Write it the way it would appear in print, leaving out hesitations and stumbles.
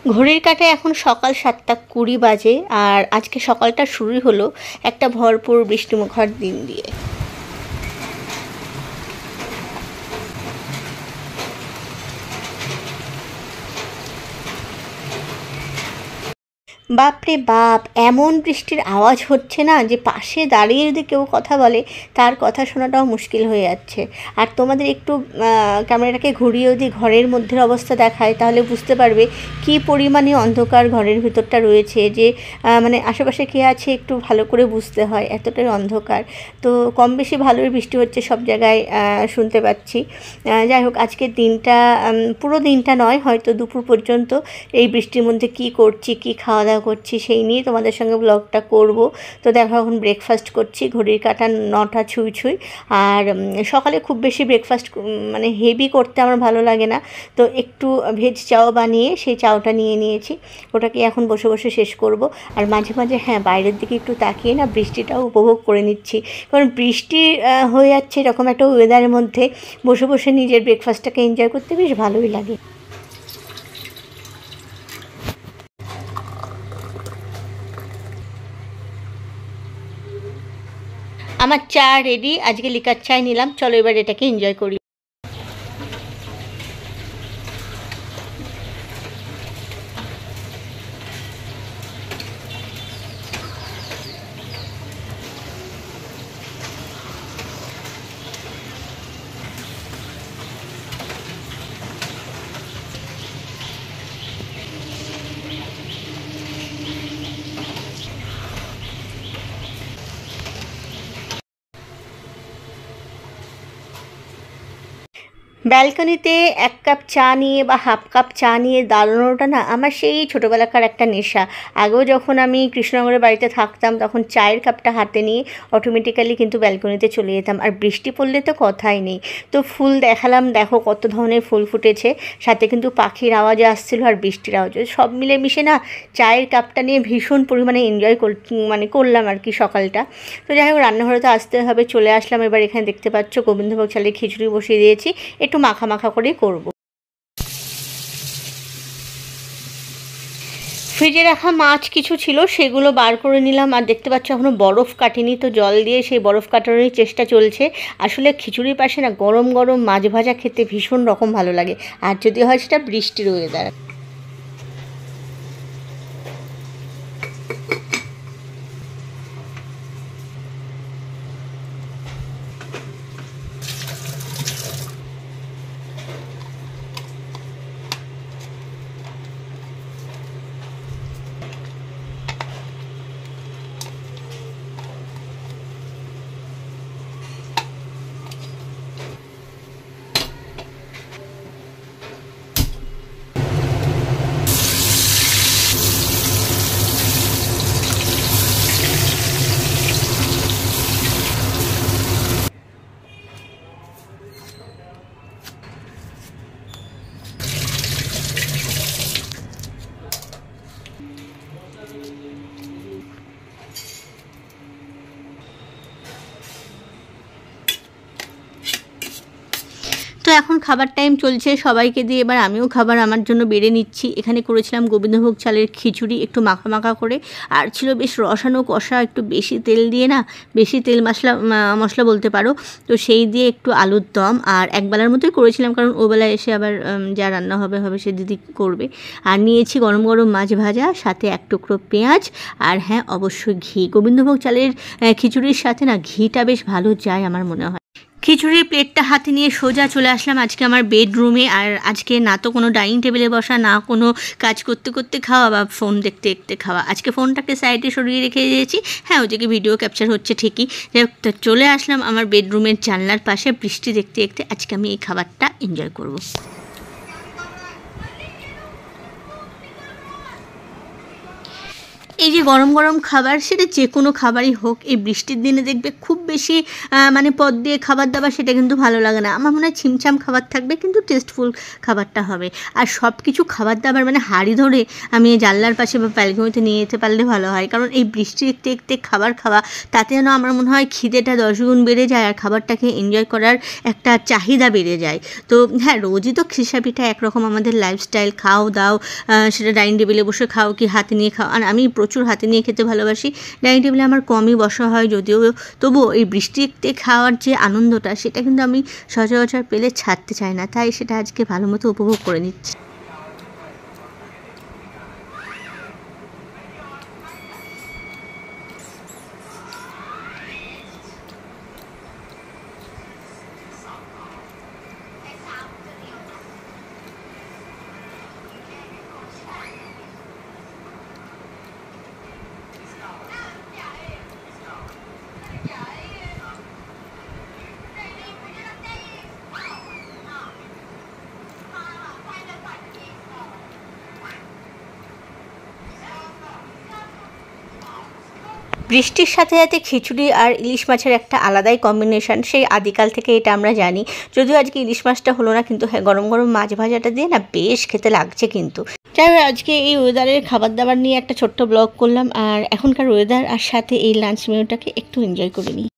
ঘড়ির কাঁটায় এখন সকাল 7:20 বাজে, আর আজকে সকালটা শুরুই হলো একটা ভরপুর বৃষ্টিমুখর দিন দিয়ে। বাপরে বাপ, এমন বৃষ্টির আওয়াজ হচ্ছে না যে পাশে দাঁড়িয়ে যদি কেউ কথা বলে তার কথা শোনাটাও মুশকিল হয়ে যাচ্ছে। আর তোমাদের একটু ক্যামেরাটাকে ঘুরিয়ে যদি ঘরের মধ্যের অবস্থা দেখায় তাহলে বুঝতে পারবে কি পরিমাণে অন্ধকার ঘরের ভিতরটা রয়েছে, যে মানে আশেপাশে কে আছে একটু ভালো করে বুঝতে হয়, এতটাই অন্ধকার। তো কম বেশি ভালোই বৃষ্টি হচ্ছে সব জায়গায়, শুনতে পাচ্ছি। যাই হোক, আজকের দিনটা পুরো দিনটা নয়, হয়তো দুপুর পর্যন্ত এই বৃষ্টির মধ্যে কি করছি, কি খাওয়া দাওয়া করছি সেই নিয়ে তোমাদের সঙ্গে ব্লগটা করব। তো দেখো এখন ব্রেকফাস্ট করছি, ঘড়ির কাঁটা 9টা ছুঁই ছুঁই। আর সকালে খুব বেশি ব্রেকফাস্ট মানে হেভি করতে আমার ভালো লাগে না, তো একটু ভেজ চাও বানিয়ে সেই চাওটা নিয়ে নিয়েছি, ওটাকে এখন বসে বসে শেষ করব। আর মাঝে মাঝে হ্যাঁ, বাইরের দিকে একটু তাকিয়ে না বৃষ্টিটাও উপভোগ করে নিচ্ছি, কারণ বৃষ্টি হয়ে যাচ্ছে এরকম একটা ওয়েদারের মধ্যে বসে বসে নিজের ব্রেকফাস্টটাকে এনজয় করতে বেশ ভালোই লাগে। আমার চা রেডি, আজকে লিকার চাই নিলাম, চলো এবার এটাকে এনজয় করি। ব্যালকনিতে 1 কাপ চা নিয়ে বা হাফ কাপ চা নিয়ে দাঁড়ানোটা না আমার সেই ছোটোবেলাকার একটা নেশা। আগেও যখন আমি কৃষ্ণনগরের বাড়িতে থাকতাম তখন চায়ের কাপটা হাতে নিয়ে অটোমেটিক্যালি কিন্তু ব্যালকনিতে চলে যেতাম, আর বৃষ্টি পড়লে তো কথাই নেই। তো ফুল দেখালাম, দেখো কত ধরনের ফুল ফুটেছে, সাথে কিন্তু পাখির আওয়াজে আসছিলো আর বৃষ্টির আওয়াজে, সব মিলে মিশে না চায়ের কাপটা নিয়ে ভীষণ পরিমাণে এনজয় করলাম আর কি সকালটা। তো যাই হোক, রান্নাঘরে তো আসতে হবে, চলে আসলাম। এবার এখানে দেখতে পাচ্ছ গোবিন্দভোগ চালের খিচুড়ি বসিয়ে দিয়েছি, একটু মাখা মাখা করেই করব। ফ্রিজে রাখা মাছ কিছু ছিল, সেগুলো বার করে নিলাম। আর দেখতে পাচ্ছ এখনও বরফ কাটেনি, তো জল দিয়ে সেই বরফ কাটানোরই চেষ্টা চলছে। আসলে খিচুড়ির পাশে না গরম গরম মাছ ভাজা খেতে ভীষণ রকম ভালো লাগে, আর যদি হয় সেটা বৃষ্টির ওয়েদার। তো এখন খাবার টাইম চলছে, সবাইকে দিয়ে এবার আমিও খাবার আমার জন্য বেড়ে নিচ্ছি। এখানে করেছিলাম গোবিন্দভোগ চালের খিচুড়ি, একটু মাখা মাখা করে, আর ছিল বেশ রসানো কষা, একটু বেশি তেল দিয়ে না, বেশি তেল মশলা বলতে পারো। তো সেই দিয়ে একটু আলুর দম, আর একবেলার মতোই করেছিলাম, কারণ ওবেলায় এসে আবার যা রান্না হবে সে দিদি করবে। আর নিয়েছি গরম গরম মাছ ভাজা, সাথে 1 টুকরো পেঁয়াজ, আর হ্যাঁ অবশ্যই ঘি। গোবিন্দভোগ চালের খিচুড়ির সাথে না ঘিটা বেশ ভালো যায় আমার মনে হয়। খিচুড়ির প্লেটটা হাতে নিয়ে সোজা চলে আসলাম আজকে আমার বেডরুমে। আর আজকে না তো কোনো ডাইনিং টেবিলে বসা, না কোনো কাজ করতে করতে খাওয়া বা ফোন দেখতে দেখতে খাওয়া। আজকে ফোনটাকে সাইডে সরিয়ে রেখে দিয়েছি, হ্যাঁ ওদিকে ভিডিও ক্যাপচার হচ্ছে ঠিকই। তো চলে আসলাম আমার বেডরুমের জানলার পাশে, বৃষ্টি দেখতে দেখতে আজকে আমি এই খাবারটা এনজয় করব। এই যে গরম গরম খাবার, সেটা যে কোনো খাবারই হোক, এই বৃষ্টির দিনে দেখবে খুব বেশি মানে পদ দিয়ে খাবার দাবার সেটা কিন্তু ভালো লাগে না। আমার মনে হয় ছিমছাম খাবার থাকবে কিন্তু টেস্টফুল খাবারটা হবে। আর সব কিছু খাবার দাবার মানে হাঁড়ি ধরে আমি এই জানলার পাশে বা ব্যালকনিতে নিয়ে যেতে পারলে ভালো হয়, কারণ এই বৃষ্টি একটু একটু খাবার খাওয়া তাতে যেন আমার মনে হয় খিদেটা 10 গুণ বেড়ে যায় আর খাবারটাকে এনজয় করার একটা চাহিদা বেড়ে যায়। তো হ্যাঁ, রোজই তো খিসা পিঠা একরকম আমাদের লাইফস্টাইল, খাও দাও, সেটা ডাইনিং টেবিলে বসে খাও কি হাতে নিয়ে খাও। আর আমি প্রচুর হাতে নিয়ে খেতে ভালোবাসি, ডাইনিং টেবিলে আমার কমই বসা হয় যদিও, তবুও এই বৃষ্টিতে খাওয়ার যে আনন্দটা সেটা কিন্তু আমি সচরাচর পেলে ছাড়তে চাই না, তাই সেটা আজকে ভালো মতো উপভোগ করে নিচ্ছি। বৃষ্টির সাথে সাথে খিচুড়ি আর ইলিশ মাছের একটা আলাদাই কম্বিনেশন, সেই আদিকাল থেকে এটা আমরা জানি। যদিও আজকে ইলিশ মাছটা হলো না, কিন্তু হ্যাঁ, গরম গরম মাছ ভাজাটা দিয়ে না বেশ খেতে লাগছে কিন্তু। যাই হোক, আজকে এই ওয়েদারের খাবার দাবার নিয়ে একটা ছোট্ট ব্লগ করলাম, আর এখনকার ওয়েদার আর সাথে এই লাঞ্চ মেনুটাকে একটু এনজয় করে নিই।